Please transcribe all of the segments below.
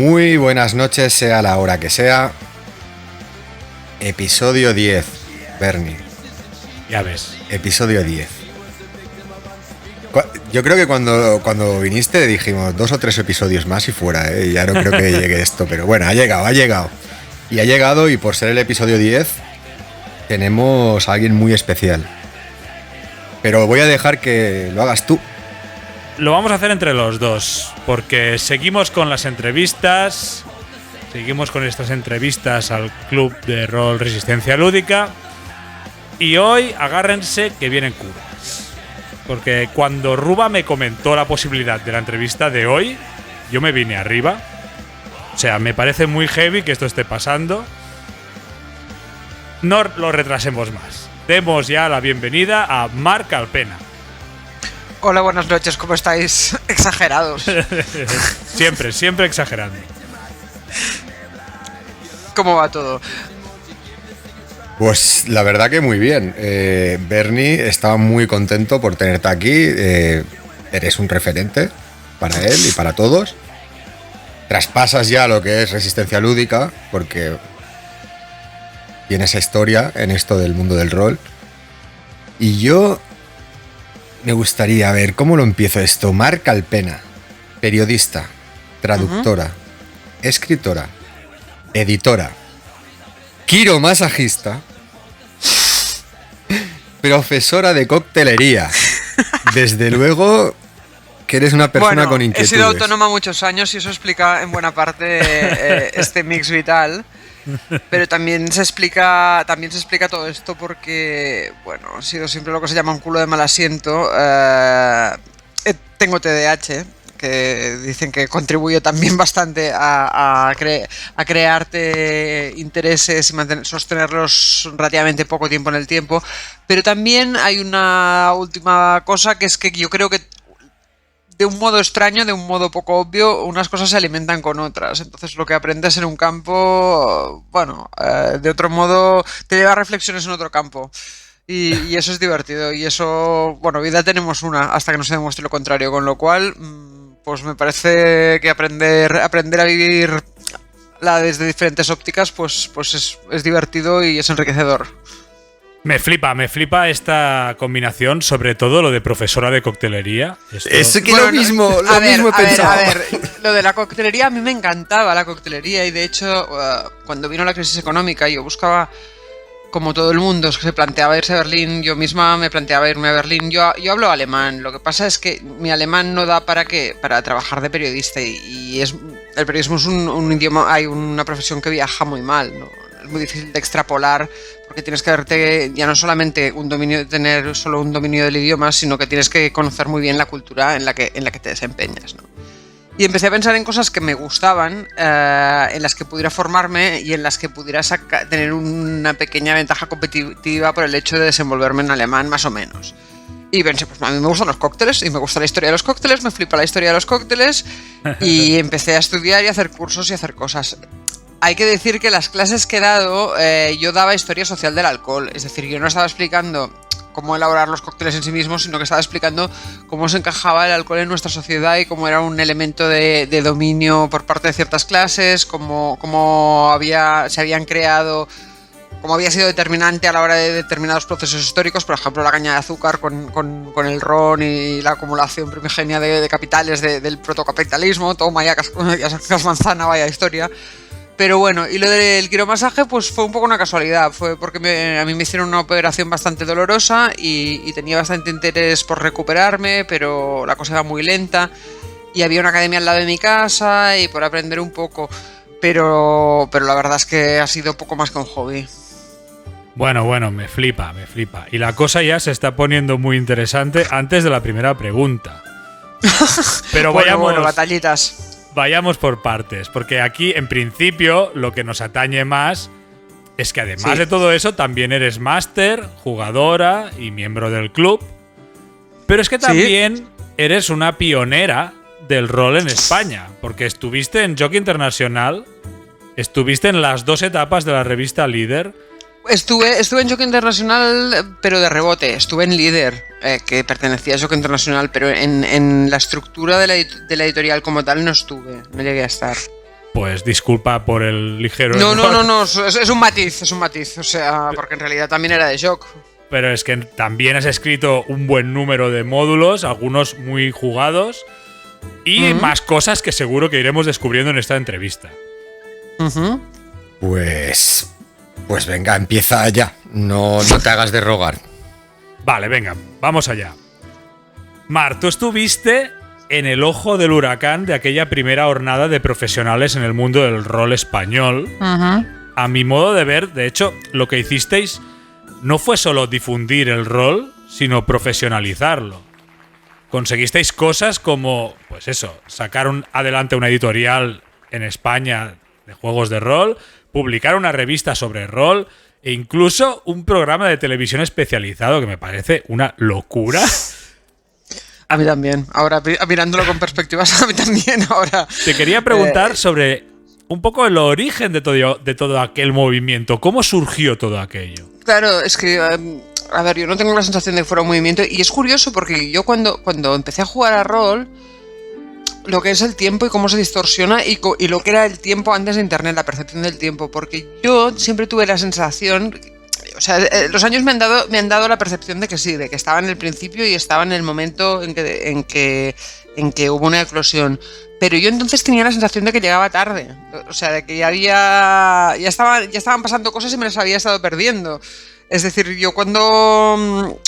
Muy buenas noches, sea la hora que sea. Episodio 10, Bernie. Ya ves. Episodio 10. Yo creo que cuando viniste dijimos 2 o 3 episodios más y fuera, ¿eh? Ya no creo que llegue esto, pero bueno, ha llegado. Y ha llegado, y por ser el episodio 10, tenemos a alguien muy especial. Pero voy a dejar que lo hagas tú. Lo vamos a hacer entre los dos, porque seguimos con las entrevistas, seguimos con estas entrevistas al Club de Rol Resistencia Lúdica, y hoy agárrense que vienen curas. Porque cuando Ruba me comentó la posibilidad de la entrevista de hoy, yo me vine arriba. O sea, me parece muy heavy que esto esté pasando. No lo retrasemos más. Demos ya la bienvenida a Marc Alpena. Hola, buenas noches, ¿cómo estáis? Exagerados. Siempre exagerando. ¿Cómo va todo? Pues la verdad que muy bien. Bernie estaba muy contento por tenerte aquí. Eres un referente para él y para todos. Traspasas ya lo que es Resistencia Lúdica, porque tienes historia en esto del mundo del rol. Y yo me gustaría ver cómo lo empiezo esto. Marc Alpena, periodista, traductora, escritora, editora, quiromasajista, profesora de coctelería. Desde luego que eres una persona con inquietudes. He sido autónoma muchos años y eso explica en buena parte este mix vital. Pero también se explica todo esto porque, bueno, he sido siempre lo que se llama un culo de mal asiento. Tengo TDAH, que dicen que contribuye también bastante a crearte intereses y sostenerlos relativamente poco tiempo en el tiempo. Pero también hay una última cosa, que es que yo creo que de un modo extraño, de un modo poco obvio, unas cosas se alimentan con otras. Entonces lo que aprendes en un campo, bueno, de otro modo te lleva a reflexiones en otro campo. Y eso es divertido. Y eso, bueno, vida tenemos una hasta que no se demuestre lo contrario. Con lo cual, pues me parece que aprender a vivir desde diferentes ópticas, pues es divertido y es enriquecedor. Me flipa esta combinación, sobre todo lo de profesora de coctelería. Es que lo mismo he pensado. A ver, lo de la coctelería, a mí me encantaba la coctelería y de hecho cuando vino la crisis económica yo buscaba, como todo el mundo se planteaba irse a Berlín, yo misma me planteaba irme a Berlín. Yo hablo alemán, lo que pasa es que mi alemán no da para trabajar de periodista y el periodismo es un idioma, hay una profesión que viaja muy mal, ¿no? Es muy difícil de extrapolar porque tienes que darte ya no solamente tener solo un dominio del idioma, sino que tienes que conocer muy bien la cultura en la que te desempeñas, ¿no? Y empecé a pensar en cosas que me gustaban, en las que pudiera formarme y en las que pudiera tener una pequeña ventaja competitiva por el hecho de desenvolverme en alemán más o menos. Y pensé, pues a mí me gustan los cócteles y me gusta la historia de los cócteles, me flipa la historia de los cócteles y empecé a estudiar y a hacer cursos y a hacer cosas. Hay que decir que las clases que he dado, yo daba historia social del alcohol, es decir, yo no estaba explicando cómo elaborar los cócteles en sí mismos, sino que estaba explicando cómo se encajaba el alcohol en nuestra sociedad y cómo era un elemento de dominio por parte de ciertas clases, cómo se habían creado, cómo había sido determinante a la hora de determinados procesos históricos, por ejemplo la caña de azúcar con el ron y la acumulación primigenia de capitales del protocapitalismo. Toma ya cascas manzana, vaya historia. Pero bueno, y lo del quiromasaje pues fue un poco una casualidad, fue porque a mí me hicieron una operación bastante dolorosa y tenía bastante interés por recuperarme, pero la cosa iba muy lenta y había una academia al lado de mi casa y por aprender un poco, pero la verdad es que ha sido poco más que un hobby. Bueno, me flipa. Y la cosa ya se está poniendo muy interesante antes de la primera pregunta. Pero bueno, batallitas. Vayamos por partes, porque aquí, en principio, lo que nos atañe más es que además de todo eso, también eres máster, jugadora y miembro del club. Pero es que también eres una pionera del rol en España, porque estuviste en Joc Internacional, estuviste en las 2 etapas de la revista Líder. Estuve en Joc Internacional, pero de rebote. Estuve en Líder, que pertenecía a Joc Internacional, pero en la estructura de la editorial como tal no llegué a estar. pues disculpa por el ligero No, error. es un matiz, o sea, porque en realidad también era de shock. Pero es que también has escrito un buen número de módulos, algunos muy jugados, y más cosas que seguro que iremos descubriendo en esta entrevista. Pues venga, empieza ya. No te hagas de rogar. Vale, venga, vamos allá. Mar, tú estuviste en el ojo del huracán de aquella primera hornada de profesionales en el mundo del rol español. A mi modo de ver, de hecho, lo que hicisteis no fue solo difundir el rol, sino profesionalizarlo. Conseguisteis cosas como, pues eso, sacar adelante una editorial en España de juegos de rol, publicar una revista sobre rol e incluso un programa de televisión especializado que me parece una locura. A mí también. Ahora, mirándolo con perspectivas, a mí también ahora. Te quería preguntar sobre un poco el origen de todo aquel movimiento. ¿Cómo surgió todo aquello? Claro, es que, a ver, yo no tengo la sensación de que fuera un movimiento. Y es curioso porque yo cuando empecé a jugar a rol, lo que es el tiempo y cómo se distorsiona y lo que era el tiempo antes de Internet, la percepción del tiempo. Porque yo siempre tuve la sensación... O sea, los años me han dado la percepción de que sí, de que estaba en el principio y estaba en el momento en que hubo una eclosión. Pero yo entonces tenía la sensación de que llegaba tarde. O sea, de que ya estaban pasando cosas y me las había estado perdiendo. Es decir, yo cuando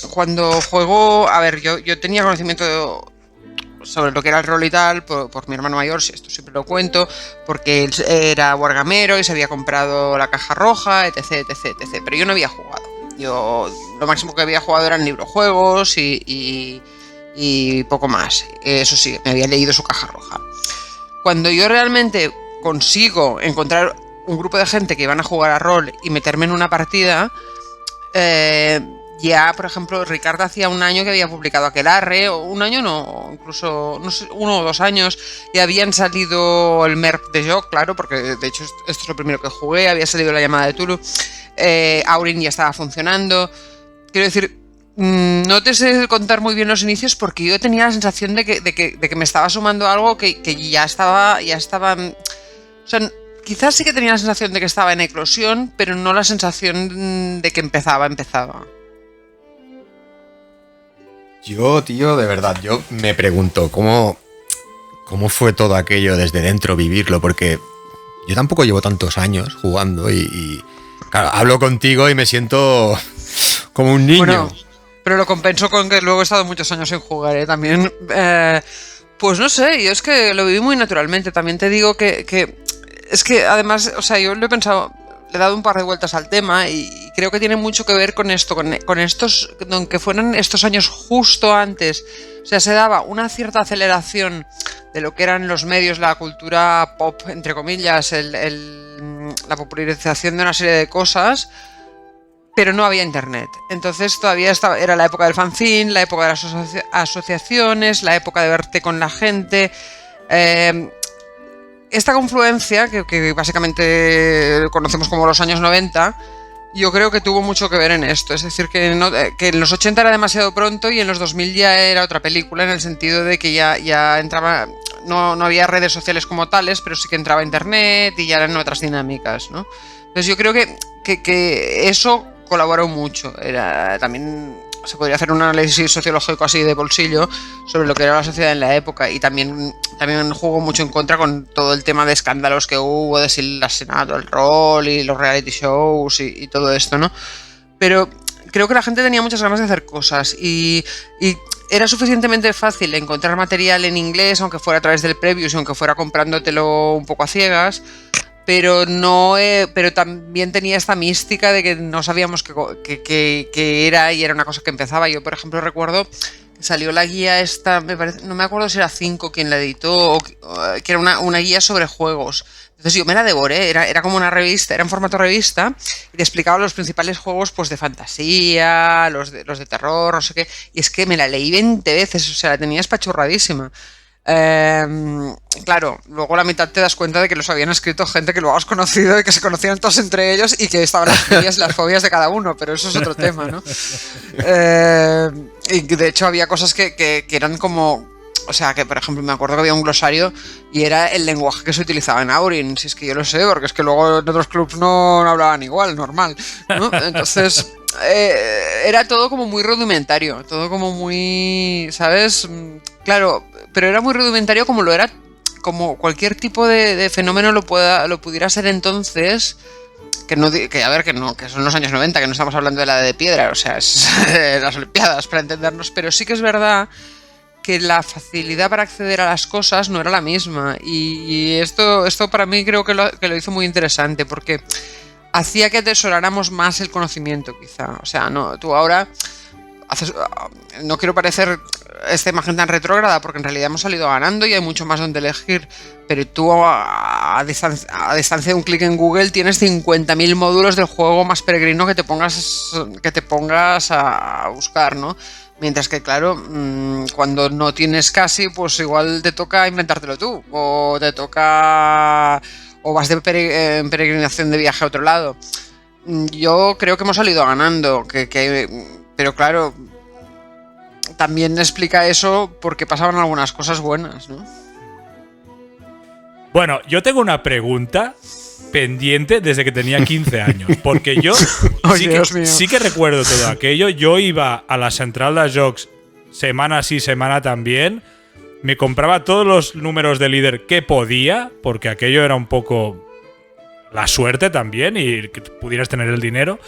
juego... A ver, yo tenía conocimiento sobre lo que era el rol y tal, por mi hermano mayor, esto siempre lo cuento, porque él era wargamero y se había comprado la caja roja, etc. Pero yo no había jugado. Yo lo máximo que había jugado eran librojuegos y poco más. Eso sí, me había leído su caja roja. Cuando yo realmente consigo encontrar un grupo de gente que iban a jugar a rol y meterme en una partida, ya, por ejemplo, Ricardo hacía un año que había publicado Aquelarre, o un año no, incluso no sé, 1 o 2 años, y habían salido el MERP de Joc, claro, porque de hecho esto es lo primero que jugué, había salido la llamada de Tulu, Aurin ya estaba funcionando. Quiero decir, no te sé contar muy bien los inicios porque yo tenía la sensación de que me estaba sumando algo que ya estaba, o sea, quizás sí que tenía la sensación de que estaba en eclosión, pero no la sensación de que empezaba. Yo, tío, de verdad, yo me pregunto cómo fue todo aquello desde dentro vivirlo, porque yo tampoco llevo tantos años jugando y claro, hablo contigo y me siento como un niño. Bueno, pero lo compenso con que luego he estado muchos años sin jugar, ¿eh? También, pues no sé, yo es que lo viví muy naturalmente. También te digo que es que además, o sea, yo lo he pensado, le he dado un par de vueltas al tema y creo que tiene mucho que ver con esto, con estos, aunque fueran estos años justo antes, o sea, se daba una cierta aceleración de lo que eran los medios, la cultura pop, entre comillas, la popularización de una serie de cosas, pero no había internet. Entonces todavía era la época del fanzine, la época de las asociaciones, la época de verte con la gente. Esta confluencia, que básicamente conocemos como los años 90, yo creo que tuvo mucho que ver en esto. Es decir, que en los 80 era demasiado pronto y en los 2000 ya era otra película, en el sentido de que ya entraba... No había redes sociales como tales, pero sí que entraba internet y ya eran otras dinámicas, ¿no? Entonces yo creo que eso colaboró mucho. También se podría hacer un análisis sociológico así de bolsillo sobre lo que era la sociedad en la época, y también jugó mucho en contra con todo el tema de escándalos que hubo, de si el asesinato, el rol y los reality shows y todo esto, ¿no? Pero creo que la gente tenía muchas ganas de hacer cosas y era suficientemente fácil encontrar material en inglés, aunque fuera a través del Previews y aunque fuera comprándotelo un poco a ciegas, pero también tenía esta mística de que no sabíamos qué era, y era una cosa que empezaba. Yo, por ejemplo, recuerdo que salió la guía esta, no me acuerdo si era 5 quien la editó, que era una guía sobre juegos. Entonces yo me la devoré, era como una revista, era en formato revista, y te explicaba los principales juegos, pues, de fantasía, los de terror, no sé qué, y es que me la leí 20 veces, o sea, la tenía espachurradísima. Claro, luego la mitad te das cuenta de que los habían escrito gente que luego has conocido y que se conocían todos entre ellos y que estaban las fobias de cada uno, pero eso es otro tema, ¿no? Y de hecho había cosas que eran como O sea, que por ejemplo me acuerdo que había un glosario y era el lenguaje que se utilizaba en Aurin. Si es que yo lo sé, porque es que luego en otros clubs no hablaban igual, normal, ¿no? Entonces era todo como muy rudimentario, todo como muy, ¿sabes? Claro, pero era muy rudimentario como lo era, como cualquier tipo de fenómeno lo pudiera ser entonces. Que no, que a ver, que no, que son los años 90, que no estamos hablando de la Edad de Piedra, o sea, es las Olimpiadas para entendernos, pero sí que es verdad que la facilidad para acceder a las cosas no era la misma, y esto para mí creo que lo hizo muy interesante, porque hacía que atesoráramos más el conocimiento, quizá. O sea, no, tú ahora no quiero parecer esta imagen tan retrógrada, porque en realidad hemos salido ganando y hay mucho más donde elegir, pero tú a distancia de un clic en Google tienes 50.000 módulos del juego más peregrino que te pongas a buscar, ¿no? Mientras que, claro, cuando no tienes casi, pues igual te toca inventártelo tú, o te toca, o vas en peregrinación de viaje a otro lado. Yo creo que hemos salido ganando, pero claro, también explica eso porque pasaban algunas cosas buenas, ¿no? Bueno, yo tengo una pregunta pendiente desde que tenía 15 años, porque yo sí que recuerdo todo aquello. Yo iba a la central de jocs semana sí, semana también, me compraba todos los números de líder que podía, porque aquello era un poco la suerte también y que pudieras tener el dinero.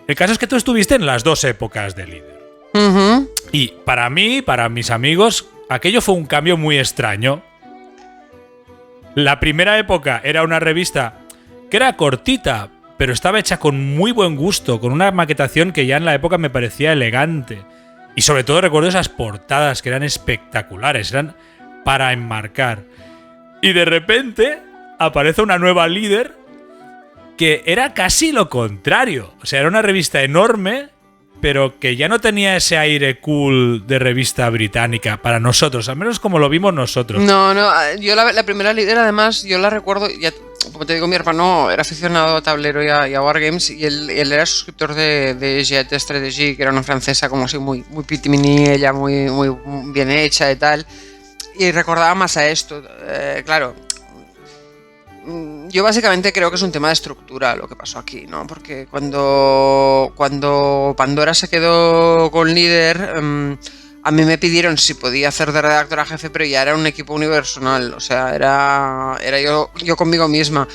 El caso es que tú estuviste en las dos épocas de líder. Uh-huh. Y para mí, para mis amigos, aquello fue un cambio muy extraño. La primera época era una revista que era cortita, pero estaba hecha con muy buen gusto, con una maquetación que ya en la época me parecía elegante. Y sobre todo recuerdo esas portadas que eran espectaculares, eran para enmarcar. Y de repente aparece una nueva líder que era casi lo contrario. O sea, era una revista enorme, pero que ya no tenía ese aire cool de revista británica para nosotros, al menos como lo vimos nosotros. No, yo la primera líder, además, yo la recuerdo, ya, como te digo, mi hermano era aficionado a tablero y a Wargames, y él era suscriptor de Jet Strategy, que era una francesa como así muy pitimini, ella muy bien hecha y tal, y recordaba más a esto, claro. Yo básicamente creo que es un tema de estructura lo que pasó aquí, ¿no? Porque cuando Pandora se quedó con líder, a mí me pidieron si podía hacer de redactora jefe, pero ya era un equipo unipersonal, o sea, era yo conmigo misma.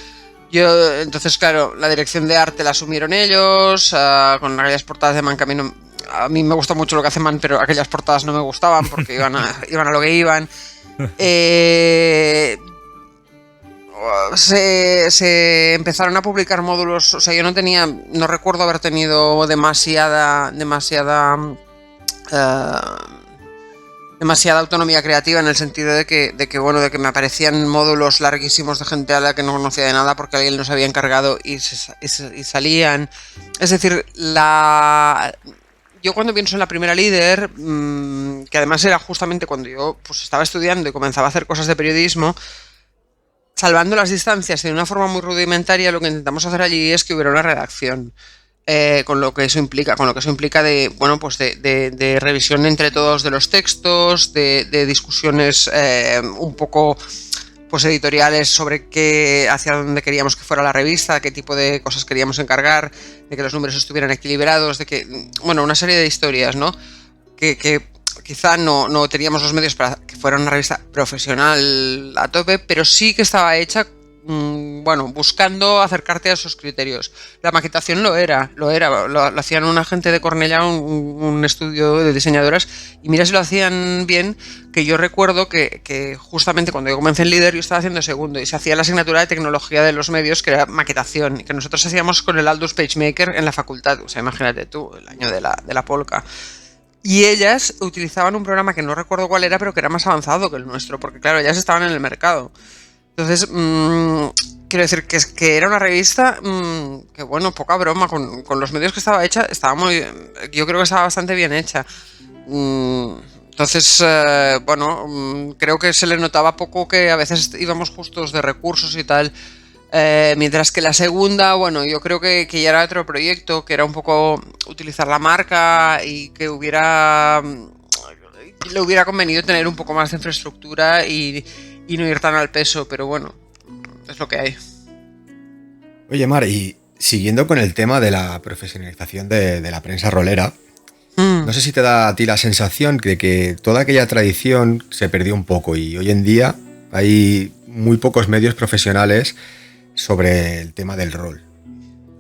Entonces, claro, la dirección de arte la asumieron ellos, con aquellas portadas de Man que a mí me gusta mucho lo que hace Man, pero aquellas portadas no me gustaban porque iban a lo que iban. Se empezaron a publicar módulos, o sea, yo no recuerdo haber tenido demasiada autonomía creativa, en el sentido de que me aparecían módulos larguísimos de gente a la que no conocía de nada porque alguien los había encargado y salían. Es decir, yo cuando pienso en la primera líder, que además era justamente cuando yo pues estaba estudiando y comenzaba a hacer cosas de periodismo, salvando las distancias de una forma muy rudimentaria, lo que intentamos hacer allí es que hubiera una redacción, con lo que eso implica de revisión entre todos de los textos, de discusiones un poco pues editoriales sobre hacia dónde queríamos que fuera la revista, qué tipo de cosas queríamos encargar, de que los números estuvieran equilibrados, de que una serie de historias, ¿no? Que quizá no teníamos los medios para que fuera una revista profesional a tope, pero sí que estaba hecha, buscando acercarte a esos criterios. La maquetación lo hacían una gente de Cornellà, un estudio de diseñadoras, y mira si lo hacían bien, que yo recuerdo que justamente cuando yo comencé en Líder yo estaba haciendo segundo y se hacía la asignatura de tecnología de los medios, que era maquetación, y que nosotros hacíamos con el Aldous PageMaker en la facultad, o sea, imagínate tú, el año de la Polka. Y ellas utilizaban un programa que no recuerdo cuál era, pero que era más avanzado que el nuestro, porque claro, ellas estaban en el mercado. Entonces, quiero decir que era una revista que, poca broma, con los medios que estaba hecha, yo creo que estaba bastante bien hecha. Entonces, creo que se le notaba poco que a veces íbamos justos de recursos y tal. Mientras que la segunda, yo creo que ya era otro proyecto, que era un poco utilizar la marca y que hubiera le hubiera convenido tener un poco más de infraestructura y no ir tan al peso, pero bueno, es lo que hay. Oye, Mar, y siguiendo con el tema de la profesionalización de la prensa rolera, no sé si te da a ti la sensación de que toda aquella tradición se perdió un poco y hoy en día hay muy pocos medios profesionales sobre el tema del rol.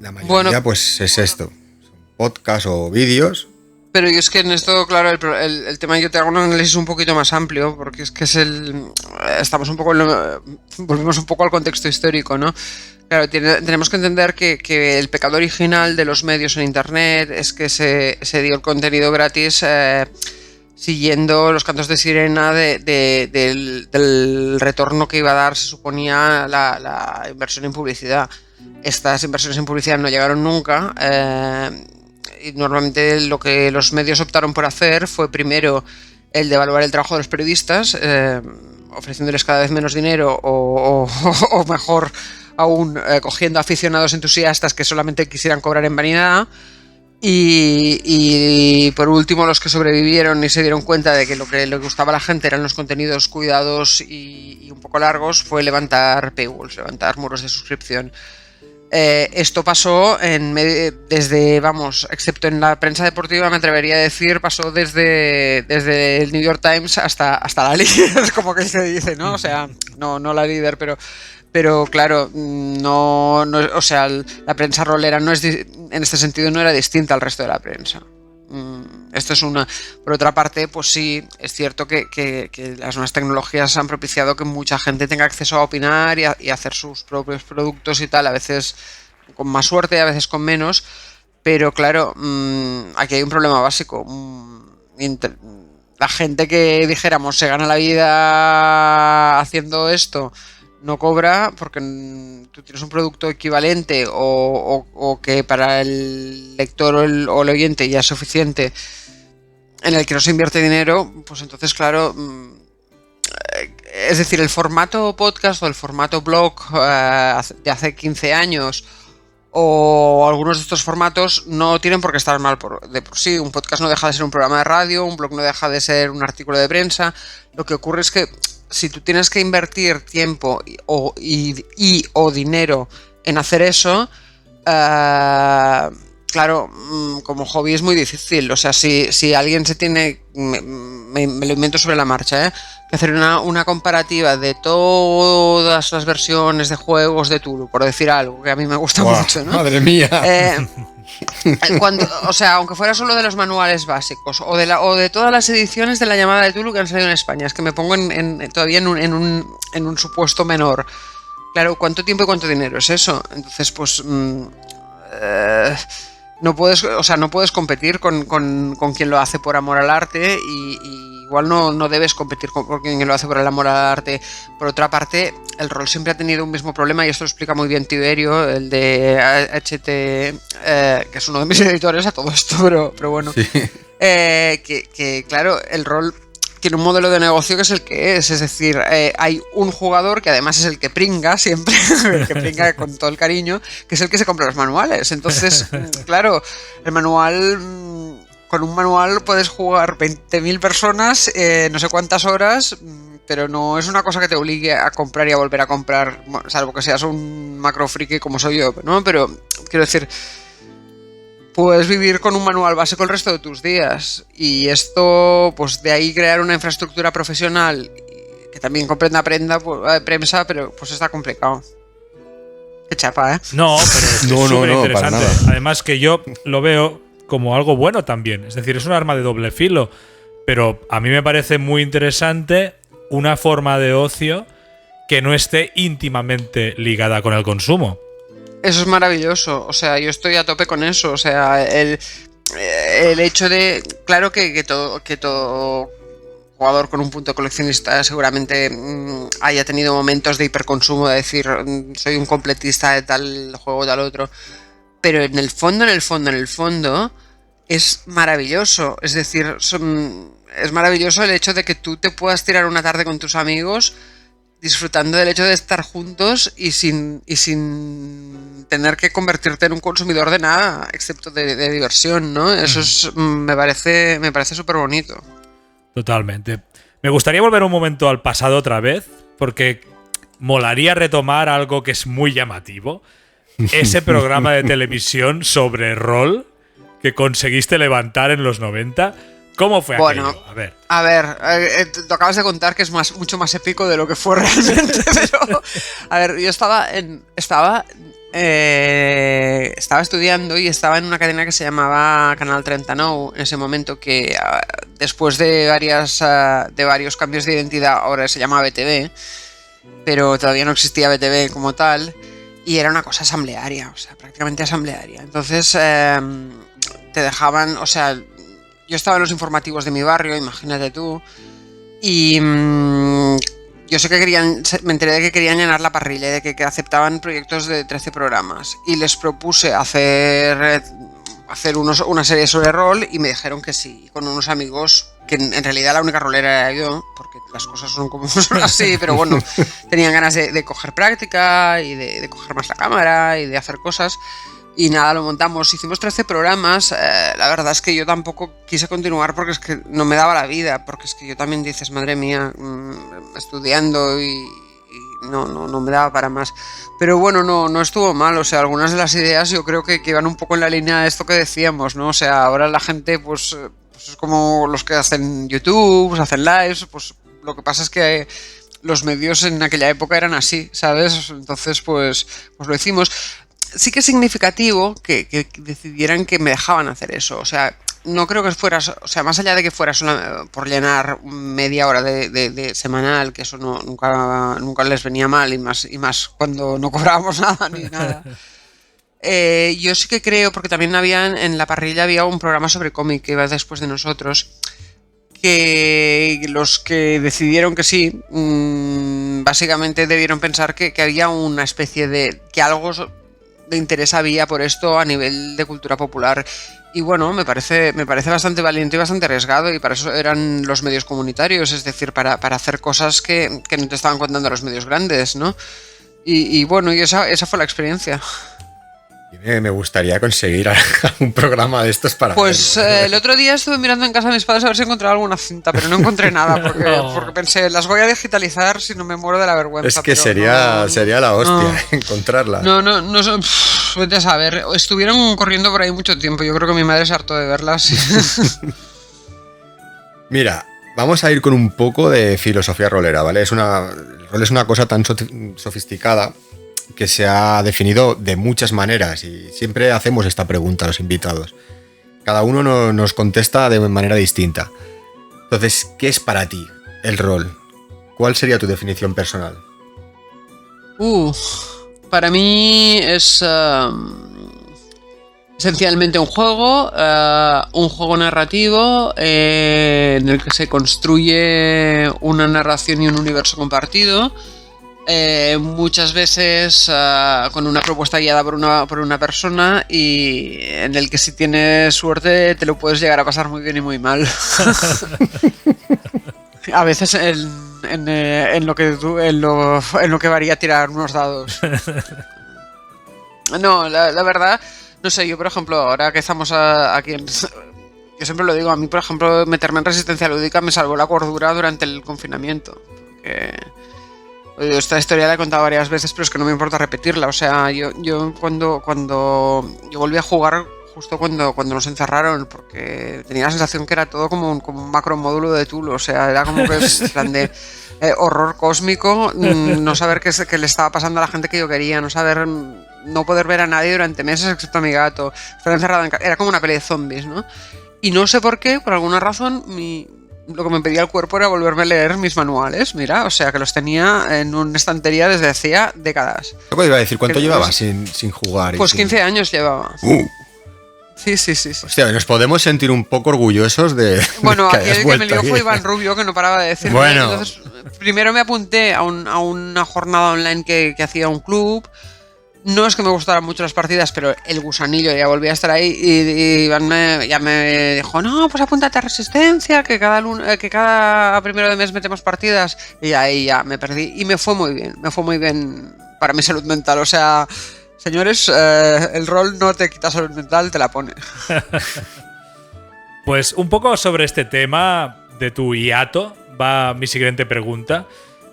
La mayoría pues es esto, son podcasts o vídeos. Pero yo es que en esto, claro, el tema, yo te hago un análisis un poquito más amplio, porque es que estamos un poco, volvemos un poco al contexto histórico, ¿no? Claro, tenemos que entender que el pecado original de los medios en Internet es que se dio el contenido gratis siguiendo los cantos de sirena del retorno que iba a dar, se suponía, la inversión en publicidad. Estas inversiones en publicidad no llegaron nunca. Y normalmente lo que los medios optaron por hacer fue primero el devaluar el trabajo de los periodistas, ofreciéndoles cada vez menos dinero o mejor aún, cogiendo aficionados entusiastas que solamente quisieran cobrar en vanidad. Y por último, los que sobrevivieron y se dieron cuenta de que lo que le gustaba a la gente eran los contenidos cuidados y un poco largos, fue levantar paywalls, levantar muros de suscripción. Esto pasó desde, vamos, excepto en la prensa deportiva, me atrevería a decir, pasó desde el New York Times hasta la líder, como que se dice, ¿no? O sea, no la líder, pero claro, no, o sea, la prensa rolera en este sentido no era distinta al resto de la prensa. Esto es una. Por otra parte, pues sí, es cierto que las nuevas tecnologías han propiciado que mucha gente tenga acceso a opinar y a hacer sus propios productos y tal, a veces con más suerte, a veces con menos, pero claro, aquí hay un problema básico. La gente que, dijéramos, se gana la vida haciendo esto, no cobra porque tú tienes un producto equivalente o que para el lector o el oyente ya es suficiente, en el que no se invierte dinero, pues entonces, claro, es decir, el formato podcast o el formato blog de hace 15 años o algunos de estos formatos no tienen por qué estar mal de por sí. Un podcast no deja de ser un programa de radio, un blog no deja de ser un artículo de prensa. Lo que ocurre es que si tú tienes que invertir tiempo o dinero en hacer eso, claro, como hobby es muy difícil. O sea, si alguien se tiene, me lo invento sobre la marcha, que hacer una comparativa de todas las versiones de juegos de Tulu, por decir algo, que a mí me gusta mucho, ¿no? ¡Madre mía! O sea, aunque fuera solo de los manuales básicos o de todas las ediciones de la llamada de Tulu que han salido en España, es que me pongo todavía en un supuesto menor. Claro, ¿cuánto tiempo y cuánto dinero es eso? Entonces, pues no puedes competir con quien lo hace por amor al arte y igual no debes competir con quien lo hace por el amor al arte. Por otra parte, el rol siempre ha tenido un mismo problema y esto lo explica muy bien Tiberio, el de HT, que es uno de mis editores a todo esto, pero bueno. Sí. Que claro, el rol tiene un modelo de negocio que es el que es decir, hay un jugador que además es el que pringa siempre, el que pringa con todo el cariño, que es el que se compra los manuales. Entonces, claro, el manual, con un manual puedes jugar 20.000 personas, no sé cuántas horas, pero no es una cosa que te obligue a comprar y a volver a comprar, salvo que seas un macro friki como soy yo, ¿no? Pero quiero decir, puedes vivir con un manual básico el resto de tus días y esto, pues de ahí crear una infraestructura profesional que también comprenda prensa, pero pues está complicado. Qué chapa, ¿eh? No, pero es súper interesante. Para nada. Además que yo lo veo como algo bueno también, es decir, es un arma de doble filo, pero a mí me parece muy interesante una forma de ocio que no esté íntimamente ligada con el consumo. Eso es maravilloso, o sea, yo estoy a tope con eso, o sea, el hecho de, claro que todo jugador con un punto coleccionista seguramente haya tenido momentos de hiperconsumo, de decir, soy un completista de tal juego, tal otro, pero en el fondo es maravilloso, es decir, es maravilloso el hecho de que tú te puedas tirar una tarde con tus amigos disfrutando del hecho de estar juntos y sin tener que convertirte en un consumidor de nada, excepto de diversión, ¿no? Eso me parece súper bonito. Totalmente. Me gustaría volver un momento al pasado otra vez, porque molaría retomar algo que es muy llamativo. Ese programa de televisión sobre rol que conseguiste levantar en los 90. ¿Cómo fue aquello? A ver, lo acabas de contar que es mucho más épico de lo que fue realmente, pero a ver, yo estaba estudiando y estaba en una cadena que se llamaba Canal 39 en ese momento, que después de varios cambios de identidad ahora se llama BTV, pero todavía no existía BTV como tal, y era una cosa asamblearia, o sea, prácticamente asamblearia. Entonces te dejaban, o sea, yo estaba en los informativos de mi barrio, imagínate tú, y yo sé que me enteré de que querían llenar la parrilla, de que aceptaban proyectos de 13 programas, y les propuse hacer una serie sobre rol, y me dijeron que sí, con unos amigos, que en realidad la única rolera era yo, porque las cosas son como son así, pero bueno, tenían ganas de coger práctica y de coger más la cámara y de hacer cosas. Y nada, lo montamos, hicimos 13 programas, la verdad es que yo tampoco quise continuar porque es que no me daba la vida, porque es que yo también dices, madre mía, estudiando y no me daba para más. Pero bueno, no estuvo mal, o sea, algunas de las ideas yo creo que iban un poco en la línea de esto que decíamos, ¿no? O sea, ahora la gente pues es como los que hacen YouTube, hacen lives, pues lo que pasa es que los medios en aquella época eran así, ¿sabes? Entonces pues lo hicimos. Sí que es significativo que decidieran que me dejaban hacer eso. O sea, no creo que fuera... O sea, más allá de que fuera solo por llenar media hora de semanal, que eso nunca les venía mal, y más cuando no cobrábamos nada ni nada. Yo sí que creo, porque también en la parrilla había un programa sobre cómic que iba después de nosotros, que los que decidieron que sí, básicamente debieron pensar que había una especie de... que algo de interés había por esto a nivel de cultura popular, y bueno, me parece bastante valiente y bastante arriesgado, y para eso eran los medios comunitarios, es decir, para hacer cosas que no te estaban contando los medios grandes, ¿no? Y bueno, y esa fue la experiencia. Me gustaría conseguir un programa de estos para pues verlo. El otro día estuve mirando en casa de mis padres a ver si encontraba alguna cinta, pero no encontré nada porque pensé, las voy a digitalizar si no me muero de la vergüenza. Es que sería la hostia encontrarla. No, vete a saber. Estuvieron corriendo por ahí mucho tiempo. Yo creo que mi madre se hartó de verlas. Mira, vamos a ir con un poco de filosofía rolera, ¿vale? El rol es una cosa tan sofisticada que se ha definido de muchas maneras, y siempre hacemos esta pregunta a los invitados. Cada uno nos contesta de manera distinta. Entonces, ¿qué es para ti el rol? ¿Cuál sería tu definición personal? Para mí es esencialmente un juego narrativo en el que se construye una narración y un universo compartido. Muchas veces con una propuesta guiada por una persona, y en el que si tienes suerte te lo puedes llegar a pasar muy bien y muy mal. A veces en lo que varía tirar unos dados. No, la verdad, no sé, yo por ejemplo, ahora que estamos aquí yo siempre lo digo, a mí por ejemplo meterme en Resistencia Lúdica me salvó la cordura durante el confinamiento, porque esta historia la he contado varias veces, pero es que no me importa repetirla. O sea, yo cuando yo volví a jugar justo cuando nos encerraron, porque tenía la sensación que era todo como un macro módulo de Tulu. O sea, era como que es plan de horror cósmico, no saber qué le estaba pasando a la gente que yo quería, no poder ver a nadie durante meses excepto a mi gato, estar encerrado era como una peli de zombies, ¿no? Y no sé por qué, por alguna razón, lo que me pedía el cuerpo era volverme a leer mis manuales, mira, o sea que los tenía en una estantería desde hacía décadas. ¿Qué iba a decir? ¿Cuánto llevabas sin jugar? Pues 15 años llevaba. Sí. Hostia, nos podemos sentir un poco orgullosos de. Bueno, que aquí el que me lió fue Iván Rubio, que no paraba de decirme. Bueno. Entonces, primero me apunté a una jornada online que hacía un club. No es que me gustaran mucho las partidas, pero el gusanillo ya volvía a estar ahí, y Iván ya me dijo, no, pues apúntate a Resistencia, que cada primero de mes metemos partidas, y ahí ya me perdí, y me fue muy bien para mi salud mental. O sea, señores, el rol no te quita salud mental, te la pone. Pues un poco sobre este tema, de tu hiato va mi siguiente pregunta.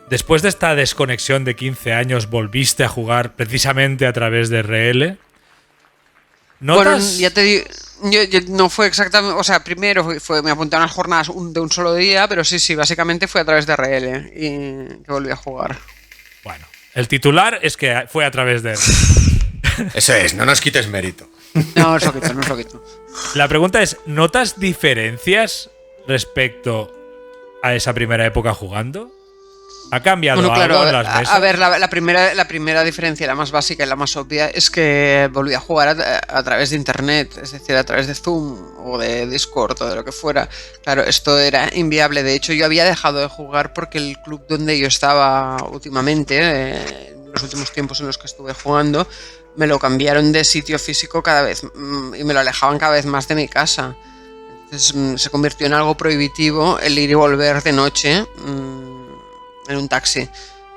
Después de esta desconexión de 15 años, volviste a jugar precisamente a través de RL. ¿Notas? Bueno, ya te digo, yo no fue exactamente, o sea, primero me apunté a unas jornadas de un solo día, pero sí, básicamente fue a través de RL y que volví a jugar. Bueno, el titular es que fue a través de RL. Eso es, no nos quites mérito. No, eso quito, no eso quito. La pregunta es, ¿notas diferencias respecto a esa primera época jugando? ¿Ha cambiado Bueno, claro, algo en las mesas? a ver, la primera diferencia, la más básica y la más obvia, es que volví a jugar a través de internet, es decir, a través de Zoom o de Discord o de lo que fuera. Claro, esto era inviable. De hecho, yo había dejado de jugar porque el club donde yo estaba últimamente, en los últimos tiempos en los que estuve jugando, me lo cambiaron de sitio físico cada vez y me lo alejaban cada vez más de mi casa. Entonces se convirtió en algo prohibitivo el ir y volver de noche en un taxi.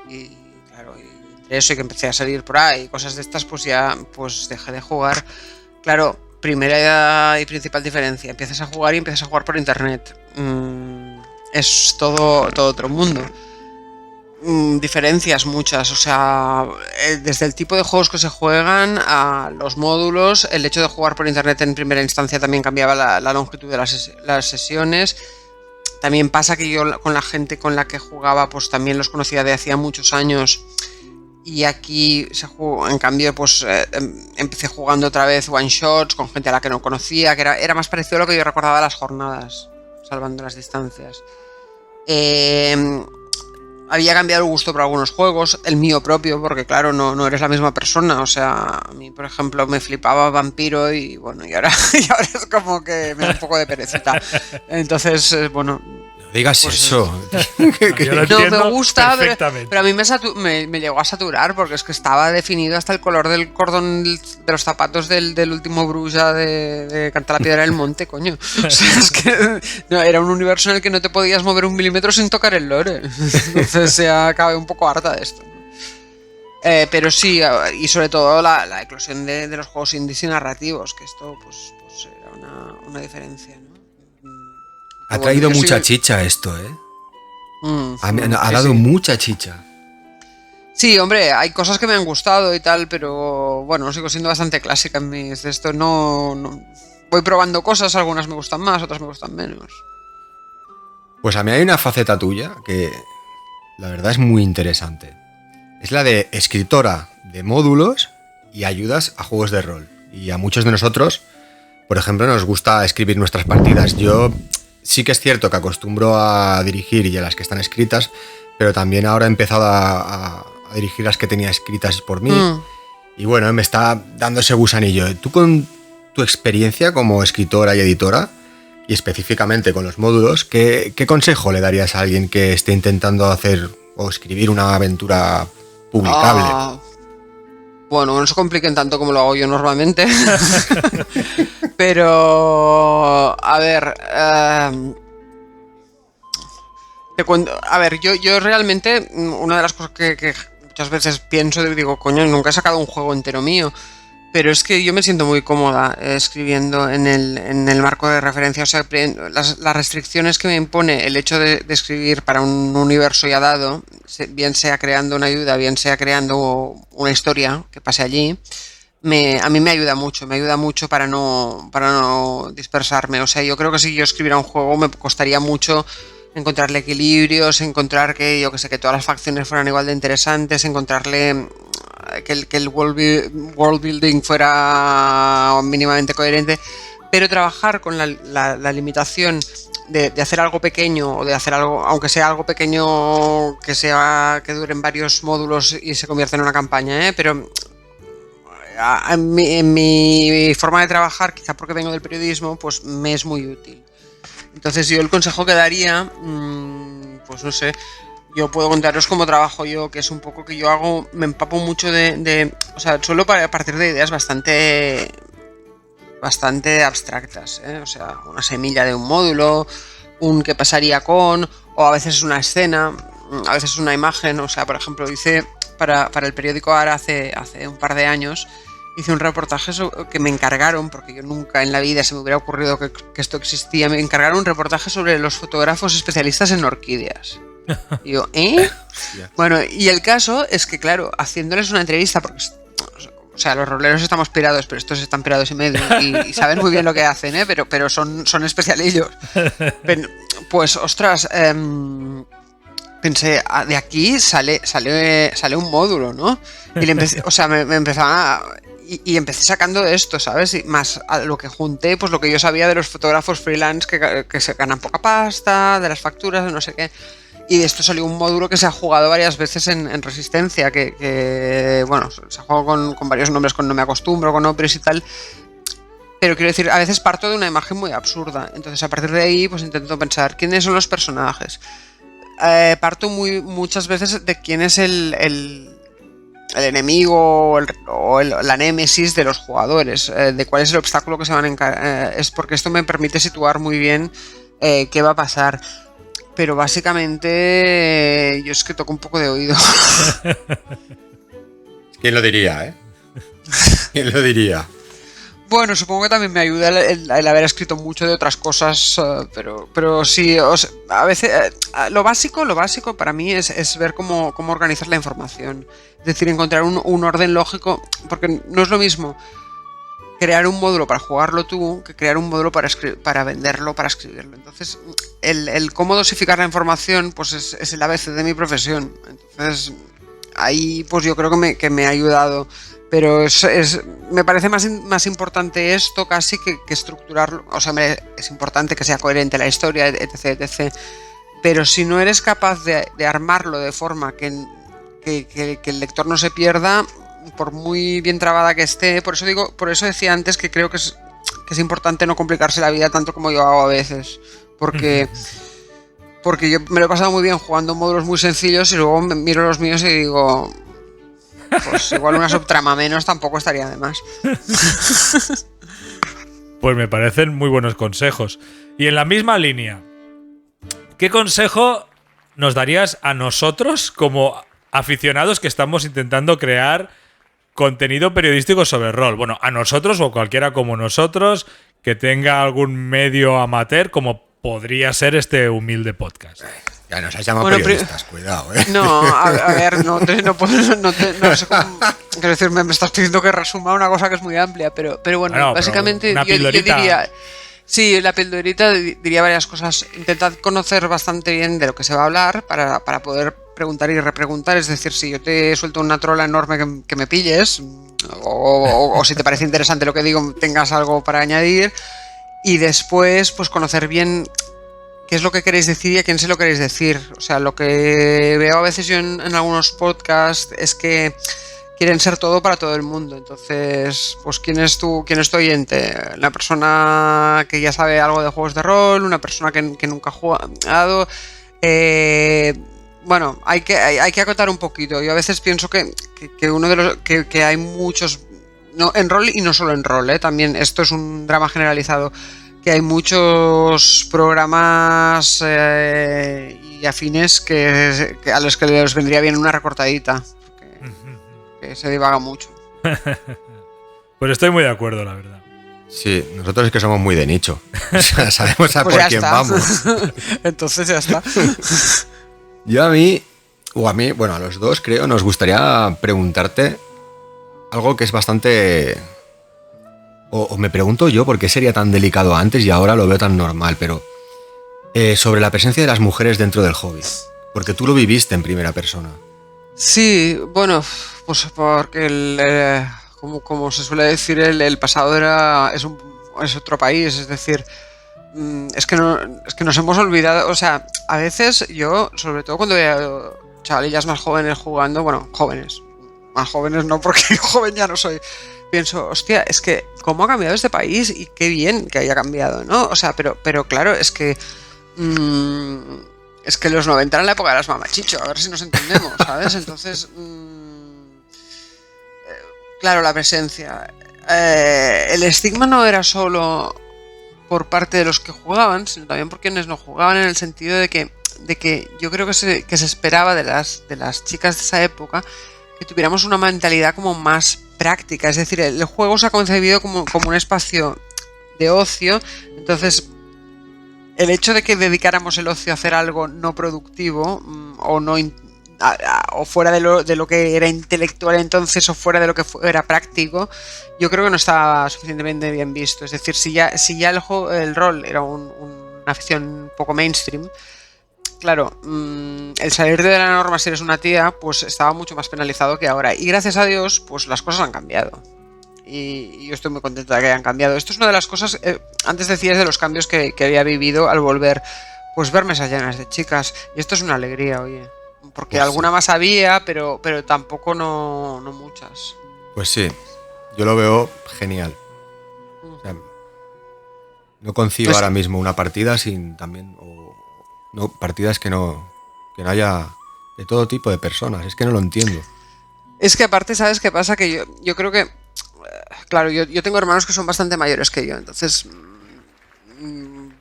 Y claro, entre eso y que empecé a salir por ahí y cosas de estas, pues ya pues dejé de jugar. Claro, primera y principal diferencia, empiezas a jugar y empiezas a jugar por internet. Es todo otro mundo. Diferencias muchas, o sea, desde el tipo de juegos que se juegan a los módulos, el hecho de jugar por internet en primera instancia también cambiaba la longitud de las sesiones. También pasa que yo con la gente con la que jugaba pues también los conocía de hacía muchos años y aquí en cambio pues empecé jugando otra vez one shots con gente a la que no conocía, que era más parecido a lo que yo recordaba de las jornadas, salvando las distancias. Había cambiado el gusto por algunos juegos, el mío propio, porque claro, no eres la misma persona. O sea, a mí, por ejemplo, me flipaba Vampiro y bueno, y ahora es como que me da un poco de perecita. Entonces, bueno... No digas pues eso. Yo no, me gusta, perfectamente. pero a mí me llegó a saturar porque es que estaba definido hasta el color del cordón de los zapatos del último Bruja de Canta la Piedra del Monte, coño. O sea, es que no, era un universo en el que no te podías mover un milímetro sin tocar el lore. Entonces ya acabé un poco harta de esto. Pero sí, y sobre todo la eclosión de los juegos indies y narrativos, que esto pues era una diferencia, ¿no? Ha traído mucha chicha esto, ¿eh? Ha dado mucha chicha. Sí, hombre, hay cosas que me han gustado y tal, pero bueno, sigo siendo bastante clásica en mis de esto. No voy probando cosas, algunas me gustan más, otras me gustan menos. Pues a mí hay una faceta tuya que la verdad es muy interesante. Es la de escritora de módulos y ayudas a juegos de rol. Y a muchos de nosotros, por ejemplo, nos gusta escribir nuestras partidas. Yo sí que es cierto que acostumbro a dirigir y a las que están escritas, pero también ahora he empezado a dirigir las que tenía escritas por mí. Y bueno, me está dando ese gusanillo. Tú con tu experiencia como escritora y editora, y específicamente con los módulos, ¿qué consejo le darías a alguien que esté intentando hacer o escribir una aventura publicable? Bueno, no se compliquen tanto como lo hago yo normalmente. Pero, a ver, te cuento. A ver, yo realmente, una de las cosas que muchas veces pienso, digo, coño, nunca he sacado un juego entero mío. Pero es que yo me siento muy cómoda escribiendo en el marco de referencia. O sea, las restricciones que me impone el hecho de escribir para un universo ya dado, bien sea creando una ayuda, bien sea creando una historia que pase allí, a mí me ayuda mucho para no dispersarme. O sea, yo creo que si yo escribiera un juego me costaría mucho encontrarle equilibrios, encontrar que todas las facciones fueran igual de interesantes, encontrarle que el world building fuera mínimamente coherente, pero trabajar con la limitación de hacer algo pequeño o de hacer algo, aunque sea algo pequeño que duren varios módulos y se convierta en una campaña, pero en mi forma de trabajar, quizá porque vengo del periodismo, pues me es muy útil. Entonces yo el consejo que daría, pues no sé, yo puedo contaros cómo trabajo yo, que es un poco que yo hago, me empapo mucho o sea, suelo partir de ideas bastante abstractas, o sea, una semilla de un módulo, un qué pasaría con, o a veces una escena, a veces una imagen. O sea, por ejemplo, hice para el periódico Ara hace un par de años, hice un reportaje que me encargaron, porque yo nunca en la vida se me hubiera ocurrido que esto existía, me encargaron un reportaje sobre los fotógrafos especialistas en orquídeas. Y yo, Bueno, y el caso es que, claro, haciéndoles una entrevista, porque, o sea, los roleros estamos pirados, pero estos están pirados y medio, y saben muy bien lo que hacen, pero son especialillos. Pues, ostras, pensé, de aquí sale un módulo, ¿no? Y le empecé, o sea, me empezaba y empecé sacando esto, ¿sabes? Y más a lo que junté, pues lo que yo sabía de los fotógrafos freelance que se ganan poca pasta, de las facturas, de no sé qué. Y de esto salió un módulo que se ha jugado varias veces en Resistencia, que bueno, se ha jugado con varios nombres, con No me acostumbro, con Opris y tal. Pero quiero decir, a veces parto de una imagen muy absurda. Entonces, a partir de ahí, pues intento pensar quiénes son los personajes. Parto muchas veces de quién es el enemigo o la némesis de los jugadores, de cuál es el obstáculo que se van a encarar. Es porque esto me permite situar muy bien qué va a pasar. Pero básicamente yo es que toco un poco de oído. ¿Quién lo diría, ¿Quién lo diría? Bueno, supongo que también me ayuda el haber escrito mucho de otras cosas, pero sí, a veces lo básico para mí es ver cómo organizar la información. Es decir, encontrar un orden lógico, porque no es lo mismo crear un módulo para jugarlo tú que crear un módulo para venderlo, para escribirlo. Entonces, el cómo dosificar la información pues es el ABC de mi profesión. Entonces, ahí pues yo creo que me ha ayudado. Pero me parece más importante esto casi que estructurarlo. O sea, es importante que sea coherente la historia, etc. Pero si no eres capaz de armarlo de forma que el lector no se pierda, por muy bien trabada que esté, por eso decía antes que creo que es importante no complicarse la vida tanto como yo hago a veces. Porque yo me lo he pasado muy bien jugando módulos muy sencillos y luego miro los míos y digo... Pues igual una subtrama menos tampoco estaría de más. Pues me parecen muy buenos consejos. Y en la misma línea, ¿qué consejo nos darías a nosotros como aficionados que estamos intentando crear contenido periodístico sobre rol? Bueno, a nosotros o cualquiera como nosotros que tenga algún medio amateur como podría ser este humilde podcast. Ya nos has llamado periodistas, cuidado, No, a ver, no sé cómo. Quiero decir, me estás pidiendo que resuma una cosa que es muy amplia, pero bueno, básicamente yo diría. Sí, la pildorita diría varias cosas. Intentad conocer bastante bien de lo que se va a hablar para poder preguntar y repreguntar. Es decir, si yo te suelto una trola enorme que me pilles, o si te parece interesante lo que digo, tengas algo para añadir. Y después, pues conocer bien qué es lo que queréis decir y a quién se lo queréis decir. O sea, lo que veo a veces yo en algunos podcasts es que quieren ser todo para todo el mundo. Entonces, pues ¿quién es tu oyente? ¿La persona que ya sabe algo de juegos de rol? ¿Una persona que nunca ha jugado? Bueno, hay que acotar un poquito. Yo a veces pienso que uno de los que hay muchos, no en rol y no solo en rol, también esto es un drama generalizado, que hay muchos programas y afines a los que les vendría bien una recortadita, que se divaga mucho. Pues estoy muy de acuerdo, la verdad. Sí, nosotros es que somos muy de nicho. O sea, sabemos a pues por quién vamos. Entonces ya está. Yo a mí, bueno, a los dos creo, nos gustaría preguntarte algo que es bastante... O me pregunto yo por qué sería tan delicado antes y ahora lo veo tan normal, pero sobre la presencia de las mujeres dentro del hobby, porque tú lo viviste en primera persona. Sí, bueno, pues porque como se suele decir, el pasado es otro país, es decir, es que nos hemos olvidado, o sea, a veces yo, sobre todo cuando veo chavalillas más jóvenes jugando, bueno, más jóvenes no, porque yo joven ya no soy, pienso, hostia, es que cómo ha cambiado este país y qué bien que haya cambiado, ¿no? O sea, pero claro, es que los 90 eran la época de las mamachicho, a ver si nos entendemos, ¿sabes? Entonces, claro, la presencia. El estigma no era solo por parte de los que jugaban, sino también por quienes no jugaban, en el sentido de que yo creo que se esperaba de las chicas de esa época que tuviéramos una mentalidad como más práctica, es decir, el juego se ha concebido como un espacio de ocio, entonces el hecho de que dedicáramos el ocio a hacer algo no productivo o no o fuera de lo que era intelectual entonces o fuera de lo que era práctico, yo creo que no estaba suficientemente bien visto. Es decir, si ya el rol era una afición un poco mainstream, claro, el salir de la norma si eres una tía, pues estaba mucho más penalizado que ahora. Y gracias a Dios, pues las cosas han cambiado. Y yo estoy muy contento de que hayan cambiado. Esto es una de las cosas, antes decías de los cambios que había vivido al volver, pues ver mesas llenas de chicas. Y esto es una alegría, oye. Porque Pues alguna sí. más había, pero tampoco no muchas. Pues sí, yo lo veo genial. O sea, no concibo Pues- ahora mismo una partida sin también... no, partidas que no haya de todo tipo de personas. Es que no lo entiendo. Es que aparte, ¿sabes qué pasa? Que yo creo que, claro, yo tengo hermanos que son bastante mayores que yo, entonces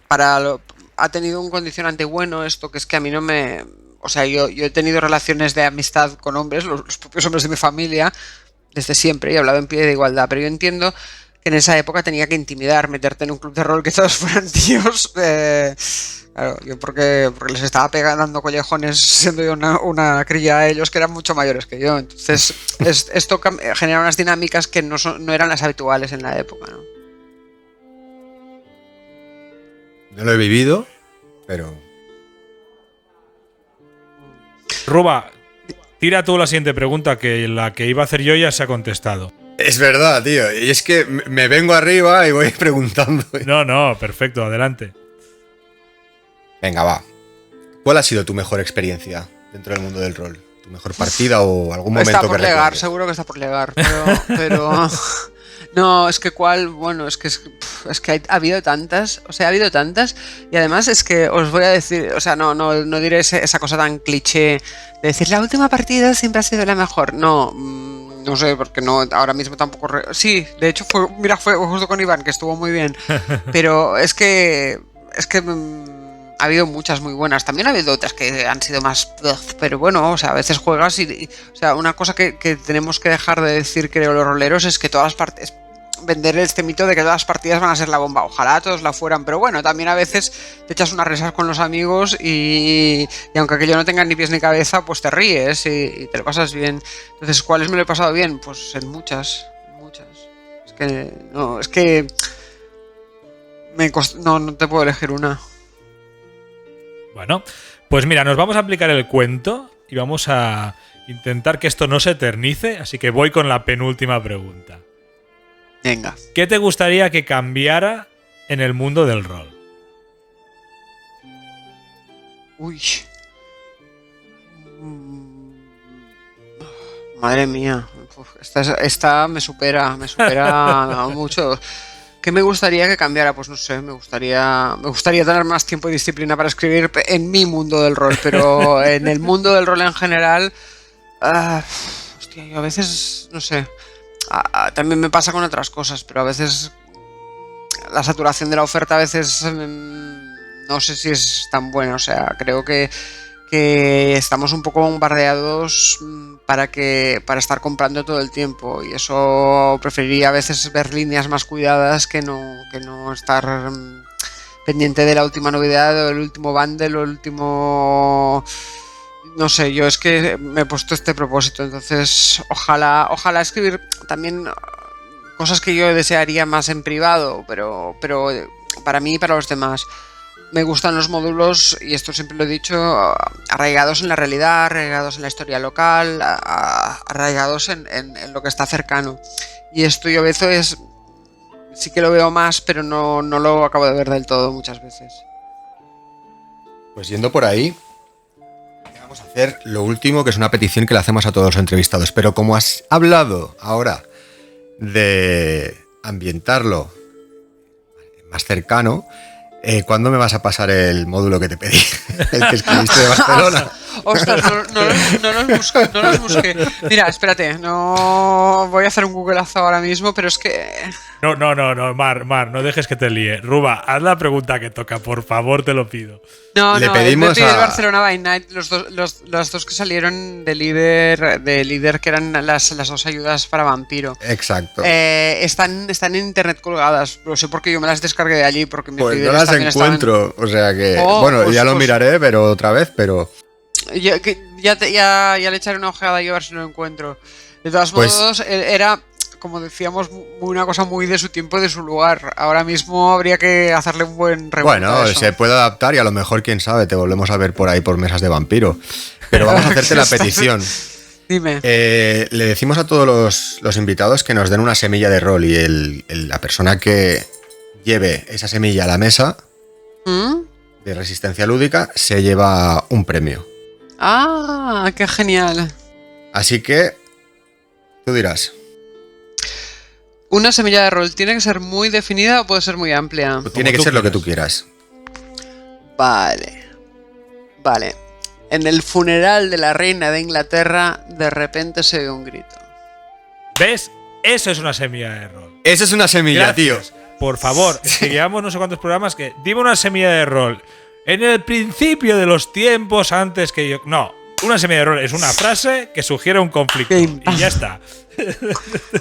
ha tenido un condicionante bueno esto, que es que a mí no me... O sea, yo he tenido relaciones de amistad con hombres, los propios hombres de mi familia, desde siempre, y he hablado en pie de igualdad, pero yo entiendo que en esa época tenía que intimidar, meterte en un club de rol que todos fueran tíos. Claro, yo porque les estaba dando collejones siendo yo una cría a ellos que eran mucho mayores que yo. Entonces, esto genera unas dinámicas que no eran las habituales en la época, ¿no? No lo he vivido, pero... Ruba, tira tú la siguiente pregunta, que la que iba a hacer yo ya se ha contestado. Es verdad, tío. Y es que me vengo arriba y voy preguntando. No, perfecto, adelante. Venga, va. ¿Cuál ha sido tu mejor experiencia dentro del mundo del rol? ¿Tu mejor partida o algún momento Está que por llegar, recuerdes? seguro que está por llegar, pero no, es que bueno, es que ha habido tantas, o sea, ha habido tantas, y además es que os voy a decir, o sea, no diré esa cosa tan cliché de decir la última partida siempre ha sido la mejor, no sé, porque no, ahora mismo tampoco, sí, de hecho fue justo con Iván, que estuvo muy bien, pero es que ha habido muchas muy buenas. También ha habido otras que han sido más... Pero bueno, o sea, a veces juegas o sea, una cosa que tenemos que dejar de decir, creo, los roleros, es que todas las partidas... Vender este mito de que todas las partidas van a ser la bomba. Ojalá todos la fueran, pero bueno, también a veces te echas unas risas con los amigos y aunque aquello no tenga ni pies ni cabeza, pues te ríes y te lo pasas bien. Entonces, ¿cuáles me lo he pasado bien? Pues en muchas. Es que no te puedo elegir una. Bueno, pues mira, nos vamos a aplicar el cuento y vamos a intentar que esto no se eternice, así que voy con la penúltima pregunta. Venga. ¿Qué te gustaría que cambiara en el mundo del rol? Uy. Madre mía. Esta me supera mucho. ¿Qué me gustaría que cambiara? Pues no sé, me gustaría tener más tiempo y disciplina para escribir en mi mundo del rol, pero en el mundo del rol en general, hostia, yo a veces, no sé, también me pasa con otras cosas, pero a veces la saturación de la oferta a veces no sé si es tan buena, o sea, creo que estamos un poco bombardeados para estar comprando todo el tiempo, y eso preferiría a veces ver líneas más cuidadas que no estar pendiente de la última novedad o el último bundle o el último... No sé, yo es que me he puesto este propósito, entonces ojalá escribir también cosas que yo desearía más en privado, pero para mí y para los demás. Me gustan los módulos, y esto siempre lo he dicho, arraigados en la realidad, arraigados en la historia local, arraigados en lo que está cercano. Y esto yo a veces sí que lo veo más, pero no lo acabo de ver del todo muchas veces. Pues yendo por ahí, vamos a hacer lo último, que es una petición que le hacemos a todos los entrevistados. Pero como has hablado ahora de ambientarlo más cercano... ¿cuándo me vas a pasar el módulo que te pedí? El que escribiste de Barcelona. Ostras, no los busqué. Mira, espérate, no voy a hacer un googleazo ahora mismo, pero es que... No, Mar, no dejes que te líe. Ruba, haz la pregunta que toca, por favor, te lo pido. Le pedimos el a- Barcelona by Night, los dos que salieron de líder, que eran las dos ayudas para vampiro. Exacto. Están en internet colgadas. Lo sé porque yo me las descargué de allí, porque mis Pues no líderes las también encuentro. O sea que. Oh, bueno, pues- ya lo pues- miraré, pero otra vez, pero. Ya le echaré una ojeada yo a ver si lo encuentro. De todos Pues- modos, era, como decíamos, una cosa muy de su tiempo y de su lugar. Ahora mismo habría que hacerle un buen reboot Bueno, a eso. se puede adaptar y a lo mejor, quién sabe, te volvemos a ver por ahí por mesas de vampiro. Pero vamos a hacerte la petición. Dime. Le decimos a todos los invitados que nos den una semilla de rol y la persona que lleve esa semilla a la mesa ¿Mm? de resistencia lúdica se lleva un premio. Ah, qué genial. Así que tú dirás, ¿Una semilla de rol tiene que ser muy definida o puede ser muy amplia? tiene que tú ser lo que quieras. tú quieras. Vale. En el funeral de la reina de Inglaterra, de repente se oye un grito. ¿Ves? Eso es una semilla de rol. Esa es una semilla, Gracias. tío. Por favor, es que llevamos no sé cuántos programas que dime una semilla de rol. En el principio de los tiempos antes que yo... No, una semilla de rol es una frase que sugiere un conflicto. Pim, pam. Y ya está.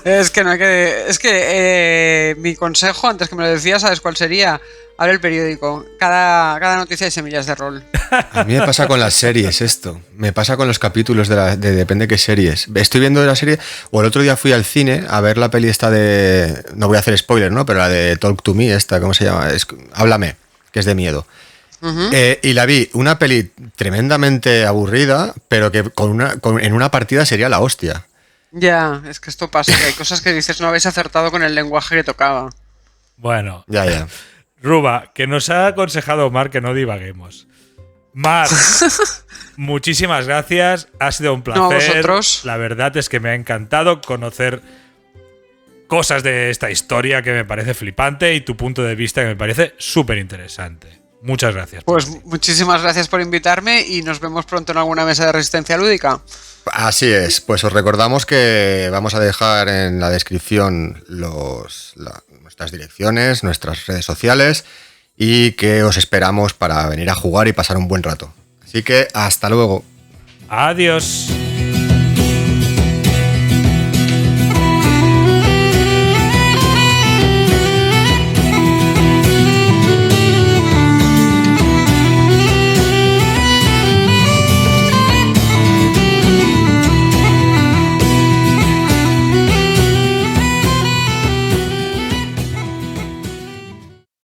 Es que no hay que. Es que mi consejo, antes que me lo decías, ¿sabes cuál sería? Abre el periódico. Cada noticia hay semillas de rol. A mí me pasa con las series esto. Me pasa con los capítulos de depende qué series. Estoy viendo la serie, o el otro día fui al cine a ver la peli esta de... No voy a hacer spoiler, ¿no? Pero la de Talk to Me, esta, ¿cómo se llama? Háblame, que es de miedo. Ujú. Y la vi, una peli tremendamente aburrida, pero que en una partida sería la hostia. Ya, es que esto pasa, que hay cosas que dices no habéis acertado con el lenguaje que tocaba. Bueno, Ya. Ruba, que nos ha aconsejado Mar que no divaguemos. Mar, muchísimas gracias. Ha sido un placer. No, a vosotros. La verdad es que me ha encantado conocer cosas de esta historia que me parece flipante y tu punto de vista que me parece súper interesante. Muchas gracias. Pues muchísimas gracias por invitarme y nos vemos pronto en alguna mesa de resistencia lúdica. Así es, pues os recordamos que vamos a dejar en la descripción nuestras direcciones, nuestras redes sociales y que os esperamos para venir a jugar y pasar un buen rato. Así que hasta luego. Adiós.